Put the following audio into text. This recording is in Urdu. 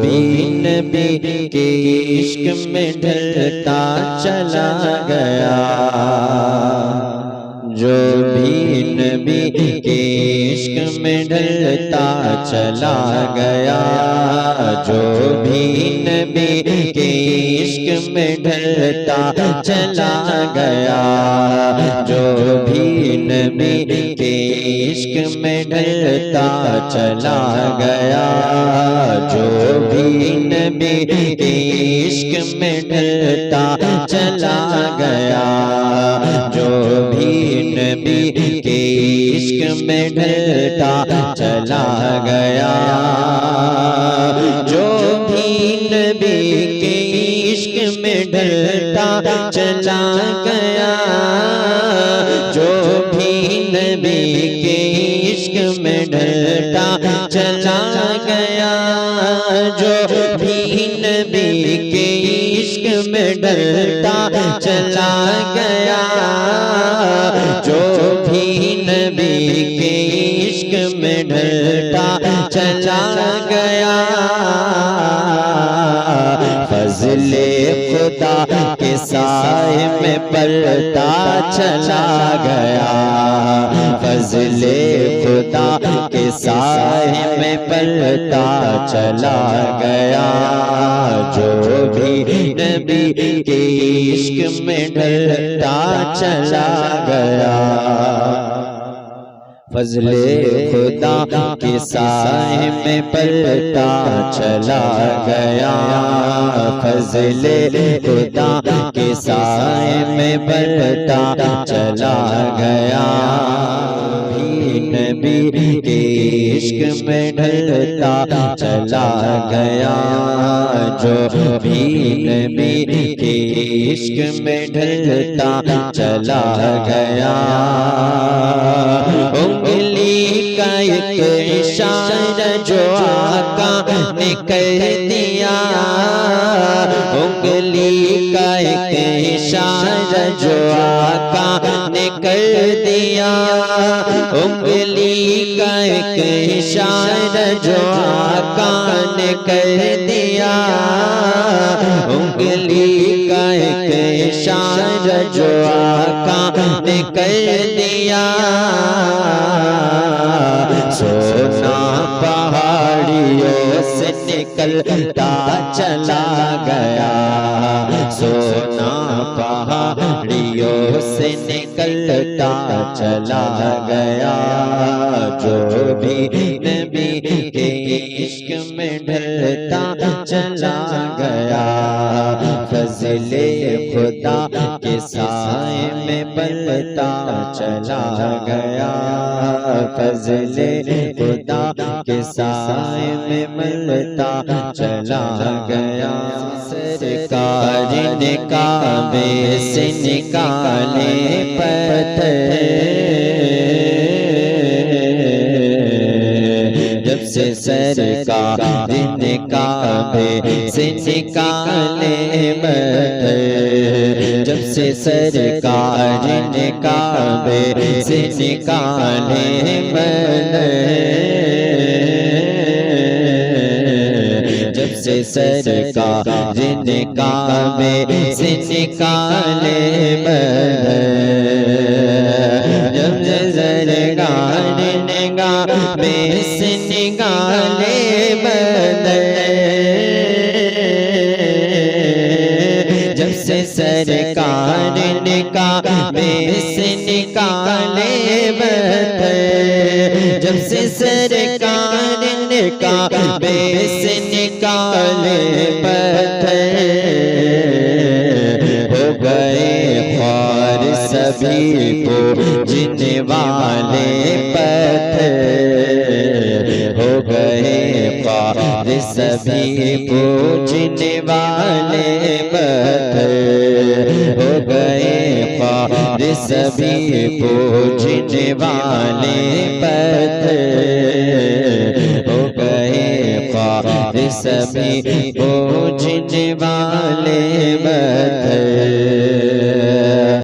بھی نبی کے عشق میں ڈھلتا چلا گیا، جو بھی نبی کے عشق میں ڈھلتا چلا گیا، جو بھی نبی کے عشق میں ڈھلتا چلا گیا، جو بھی نبی کے عشق میں ڈھلتا چلا گیا، جو بھی نبی کے عشق میں ڈھلتا چلا گیا، جو بھی نبی کے عشق میں ڈھلتا چلا گیا، جو بھی نبی کے عشق میں ڈھلتا چلا گیا، جو بھی نبی کے عشق میں ڈھلتا چلا گیا، جو بھی نبی کے عشق میں ڈھلتا چلا گیا، جو بھی نبی کے عشق میں ڈھلتا چلا گیا، فضل خدا کے سائے میں پلتا چلا گیا، فضل خدا کے سائے میں پلتا چلا گیا، جو بھی نبی کے عشق میں ڈھلتا چلا گیا، فضل خدا کے سائے میں پلتا چلا گیا، فضل خدا کے سائے میں پلتا چلا گیا، نبی کے عشق میں ڈھلتا چلا گیا، جو بھی نبی کے عشق میں ڈھلتا چلا گیا، انگلی کا ایک اشارہ جو آقا نے کر دیا، انگلی کا ایک اشارہ جو آقا نے کر دیا، انگلی کا ایک اشارہ جو آقا نے کر دیا، انگلی کا ایک اشارہ جو آقا نے کر دیا، سونا پہاڑیوں سے نکلتا چلا گیا، سونا پہاڑیوں سے نکلتا چلا گیا، جو بھی نبی کے عشق میں ڈھلتا چلا گیا، فضل خدا کے سائے میں پلتا چلا گیا، فضل خدا کے سائے میں پلتا چلا گیا، سرکار نے کعبے سے نکالے پتھر، جب سے سرکار نے کعبے سے نکالے پتھر، جب سے سرکار نے کعبے سے نکالے پتھر، جب سے سرکار نے کعبے سے نکالے پتھر، جب سے سرکار نے کعبے سے نکالے پتھر، جب سے سرکار نے کعبے سے نکالے پتھر، جب سے سرکار نے کعبے سے نکالے پتھر، ہو گئے خوار سبھی پوجنے والے پتھر، ہو گئے خوار سبھی پوجنے والے پتھر، ہو گئے خوار سبھی پوجنے والے پتھر، ہو گئے خوار سبھی پوجنے والے پتھر،